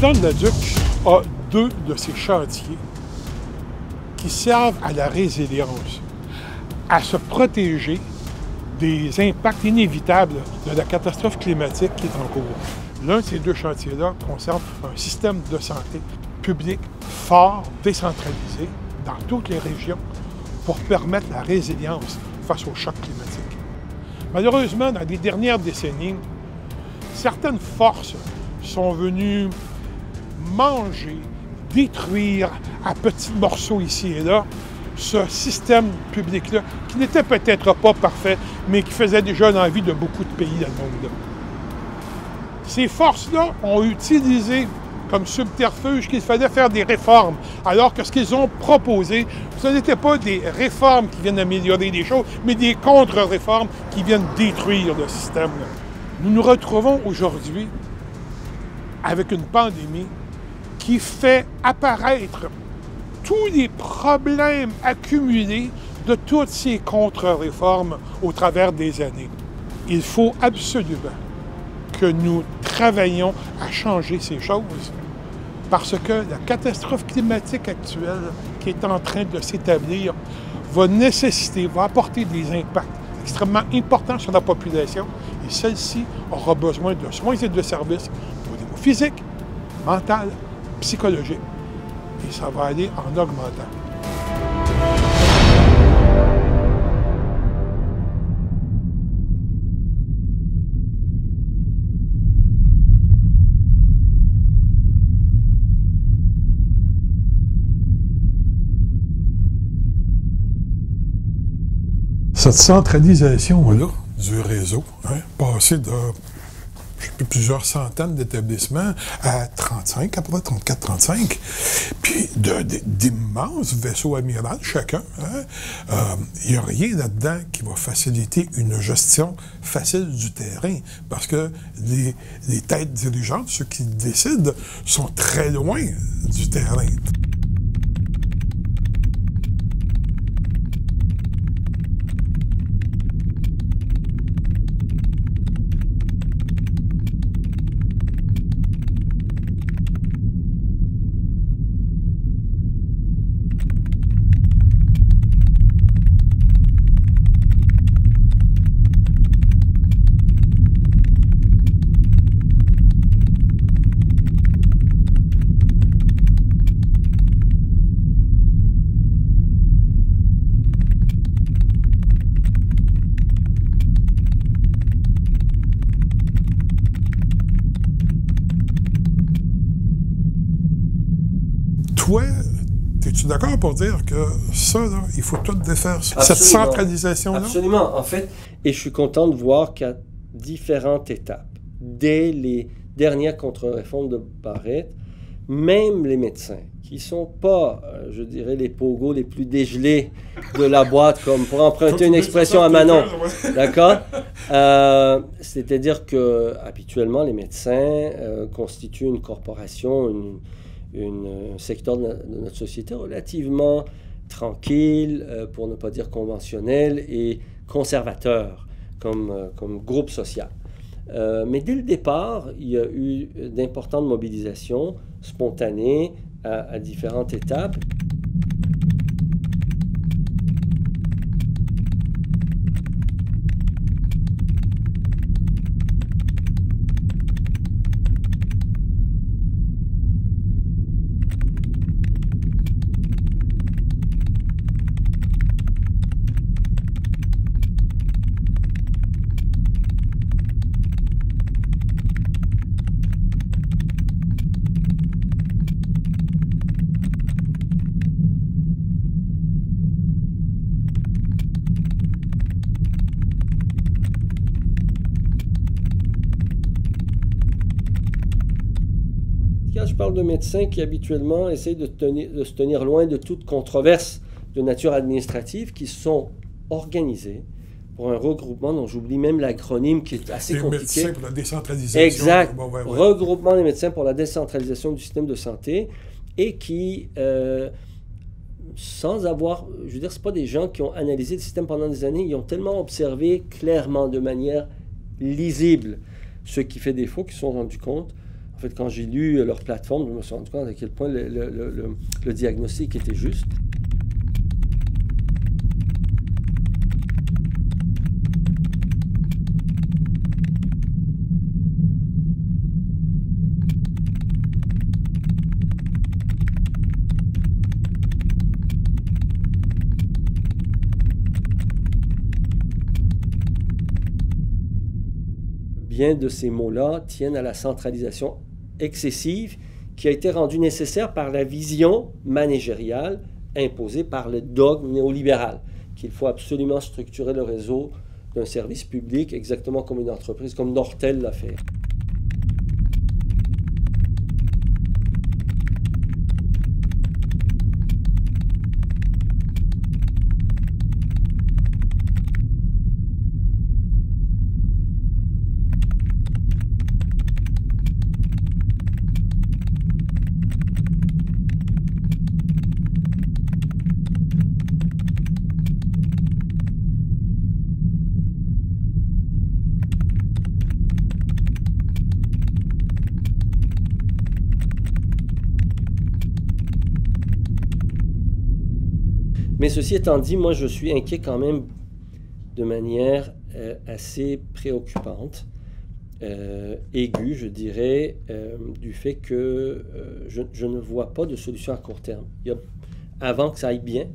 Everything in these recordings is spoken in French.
L'Hôpital-de-la-Duc a deux de ces chantiers qui servent à la résilience, à se protéger des impacts inévitables de la catastrophe climatique qui est en cours. L'un de ces deux chantiers-là concerne un système de santé public fort, décentralisé, dans toutes les régions, pour permettre la résilience face aux chocs climatiques. Malheureusement, dans les dernières décennies, certaines forces sont venues manger, détruire à petits morceaux ici et là ce système public-là, qui n'était peut-être pas parfait, mais qui faisait déjà l'envie de beaucoup de pays dans le monde. Ces forces-là ont utilisé comme subterfuge qu'il fallait faire des réformes, alors que ce qu'ils ont proposé, ce n'était pas des réformes qui viennent améliorer les choses, mais des contre-réformes qui viennent détruire le système. Nous nous retrouvons aujourd'hui avec une pandémie qui fait apparaître tous les problèmes accumulés de toutes ces contre-réformes au travers des années. Il faut absolument que nous travaillions à changer ces choses parce que la catastrophe climatique actuelle qui est en train de s'établir va nécessiter, va apporter des impacts extrêmement importants sur la population et celle-ci aura besoin de soins et de services au niveau physique, mental, psychologique. Et ça va aller en augmentant. Cette centralisation-là du réseau, passer de plusieurs centaines d'établissements à 35, à peu près 34-35, puis d'immenses vaisseaux amirals chacun. Il n'y a rien là-dedans qui va faciliter une gestion facile du terrain, parce que les têtes dirigeantes, ceux qui décident, sont très loin du terrain. Toi, es-tu d'accord pour dire que ça, là, il faut tout défaire, Absolument. cette centralisation-là? Absolument. En fait, et je suis content de voir qu'à différentes étapes, dès les dernières contre-réformes de Barrett, même les médecins, qui ne sont pas, je dirais, les pogos les plus dégelés de la boîte, comme pour emprunter une expression à Manon, d'accord? C'est-à-dire que habituellement, les médecins constituent une corporation, un secteur de notre société relativement tranquille, pour ne pas dire conventionnel, et conservateur comme groupe social. Mais dès le départ, il y a eu d'importantes mobilisations spontanées à différentes étapes. Quand je parle de médecins qui habituellement essayent de se tenir loin de toute controverse de nature administrative, qui sont organisés pour un regroupement dont j'oublie même l'acronyme qui est assez compliqué. Les médecins pour la décentralisation. Exact. Regroupement des médecins pour la décentralisation du système de santé et qui, sans avoir, je veux dire, c'est pas des gens qui ont analysé le système pendant des années, ils ont tellement observé clairement, de manière lisible, ce qui fait défaut, qu'ils se sont rendus compte, En fait, quand j'ai lu leur plateforme, je me suis rendu compte à quel point le diagnostic était juste. Bien de ces mots-là tiennent à la centralisation excessive qui a été rendue nécessaire par la vision managériale imposée par le dogme néolibéral, qu'il faut absolument structurer le réseau d'un service public exactement comme une entreprise, comme Nortel l'a fait. Mais ceci étant dit, moi je suis inquiet quand même de manière assez préoccupante, aiguë je dirais, du fait que je ne vois pas de solution à court terme. Avant que ça aille bien,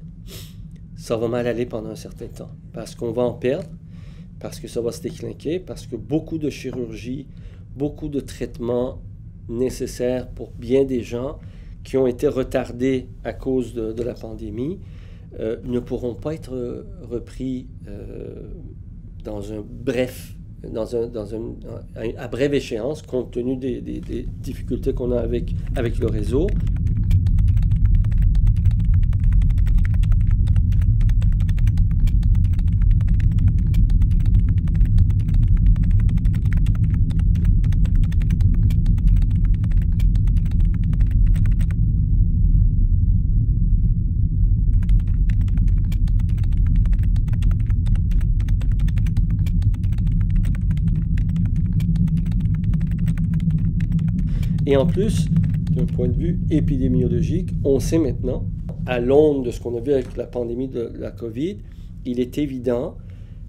ça va mal aller pendant un certain temps, parce qu'on va en perdre, parce que ça va se déclinquer, parce que beaucoup de chirurgie, beaucoup de traitements nécessaires pour bien des gens qui ont été retardés à cause de la pandémie, ne pourront pas être repris à brève échéance, compte tenu des difficultés qu'on a avec le réseau. Et en plus, d'un point de vue épidémiologique, on sait maintenant, à l'aune de ce qu'on a vu avec la pandémie de la COVID, il est évident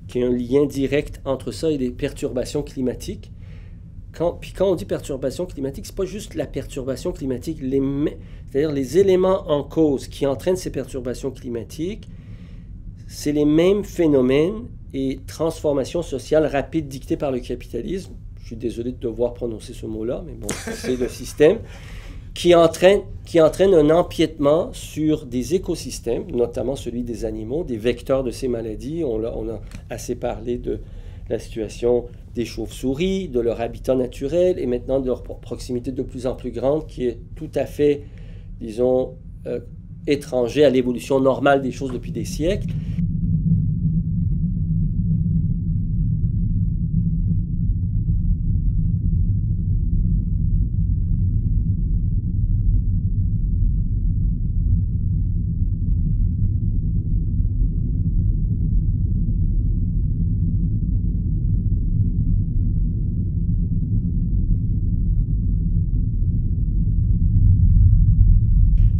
qu'il y a un lien direct entre ça et les perturbations climatiques. Puis quand on dit perturbation climatique, ce n'est pas juste la perturbation climatique, c'est-à-dire les éléments en cause qui entraînent ces perturbations climatiques, c'est les mêmes phénomènes et transformations sociales rapides dictées par le capitalisme. Je suis désolé de devoir prononcer ce mot-là, mais bon, c'est le système, qui entraîne un empiètement sur des écosystèmes, notamment celui des animaux, des vecteurs de ces maladies. On a assez parlé de la situation des chauves-souris, de leur habitat naturel, et maintenant de leur proximité de plus en plus grande, qui est tout à fait, disons, étranger à l'évolution normale des choses depuis des siècles.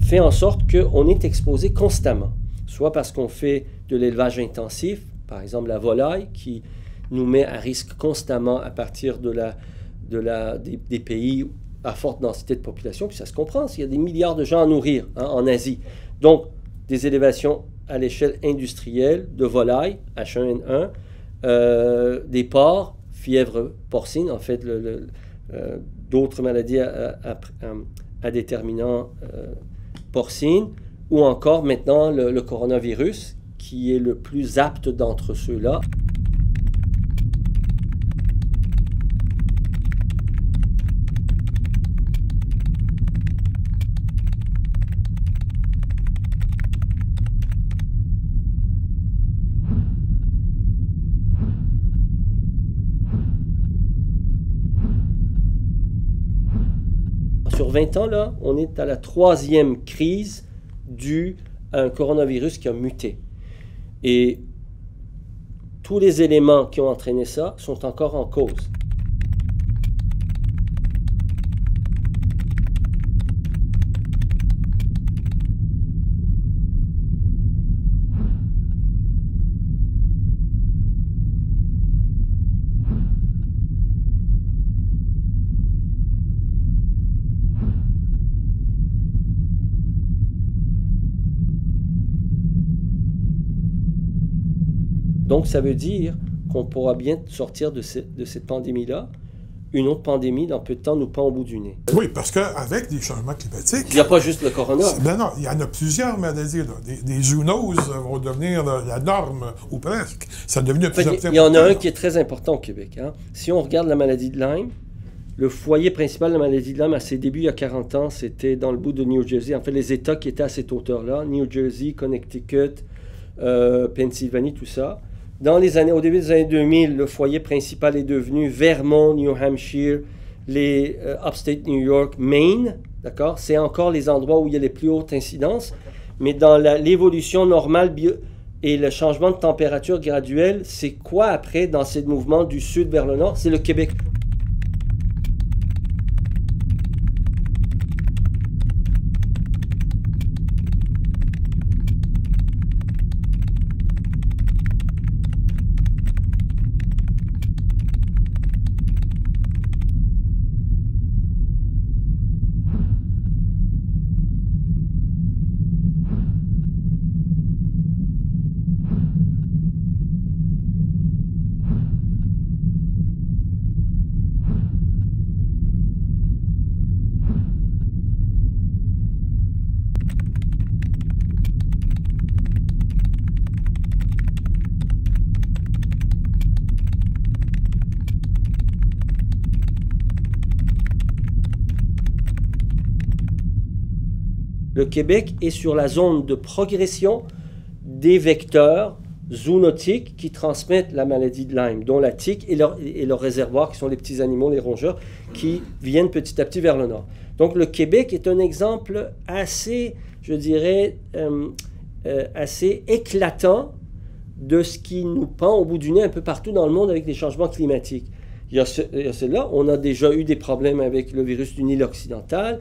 Fait en sorte qu'on est exposé constamment, soit parce qu'on fait de l'élevage intensif, par exemple la volaille, qui nous met à risque constamment à partir des pays à forte densité de population, puis ça se comprend, il y a des milliards de gens à nourrir en Asie. Donc, des élévations à l'échelle industrielle de volailles, H1N1, des porcs, fièvre porcine, en fait, d'autres maladies à déterminant porcine, ou encore maintenant le coronavirus, qui est le plus apte d'entre ceux-là. Sur 20 ans, là, on est à la 3e crise due à un coronavirus qui a muté. Et tous les éléments qui ont entraîné ça sont encore en cause. Donc, ça veut dire qu'on pourra bien sortir de cette pandémie-là. Une autre pandémie, dans peu de temps, nous pend au bout du nez. Oui, parce qu'avec les changements climatiques... Il n'y a pas juste le corona. Non, il y en a plusieurs maladies. Là. Des zoonoses vont devenir la norme, ou presque. Ça devient de plus en plus important. Il y en a un qui est très important au Québec. Hein. Si on regarde la maladie de Lyme, le foyer principal de la maladie de Lyme, à ses débuts, il y a 40 ans, c'était dans le bout de New Jersey. En fait, les États qui étaient à cette hauteur-là, New Jersey, Connecticut, Pennsylvanie, tout ça. Au début des années 2000, le foyer principal est devenu Vermont, New Hampshire, les Upstate New York, Maine, d'accord? C'est encore les endroits où il y a les plus hautes incidences, mais dans l'évolution normale et le changement de température graduel, c'est quoi après dans ce mouvement du sud vers le nord? C'est le Québec. Le Québec est sur la zone de progression des vecteurs zoonotiques qui transmettent la maladie de Lyme, dont la tique et leur réservoir, qui sont les petits animaux, les rongeurs, qui viennent petit à petit vers le nord. Donc le Québec est un exemple assez, je dirais, assez éclatant de ce qui nous pend au bout du nez un peu partout dans le monde avec les changements climatiques. Il y a celle-là, on a déjà eu des problèmes avec le virus du Nil occidental.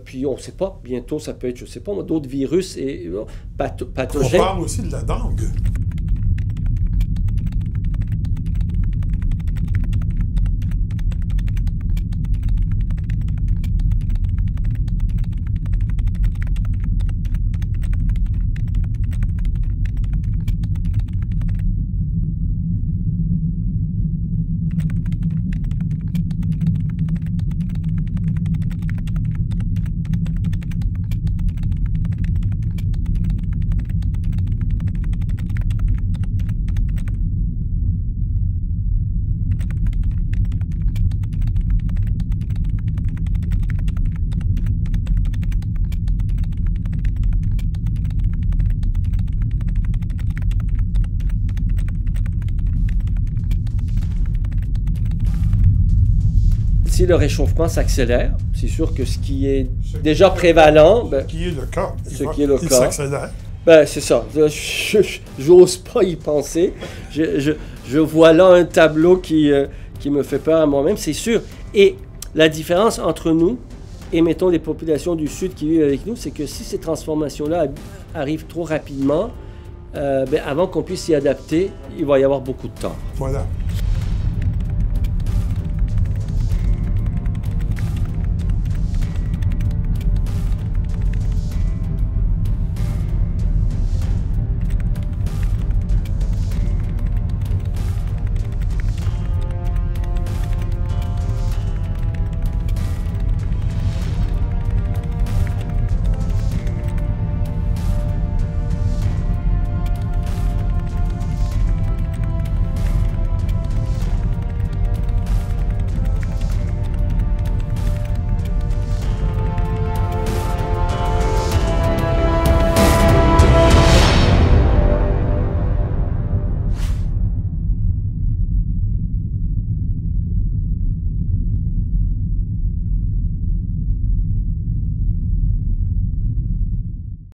Puis on ne sait pas, bientôt ça peut être, je ne sais pas, d'autres virus et pathogènes. On parle aussi de la dengue. Si le réchauffement s'accélère, c'est sûr que ce qui est déjà prévalent... Ce qui est le cas. Il s'accélère. Ben, c'est ça. J'ose pas y penser. Je vois là un tableau qui me fait peur à moi-même, c'est sûr. Et la différence entre nous et, mettons, les populations du Sud qui vivent avec nous, c'est que si ces transformations-là arrivent trop rapidement, avant qu'on puisse s'y adapter, il va y avoir beaucoup de temps. Voilà.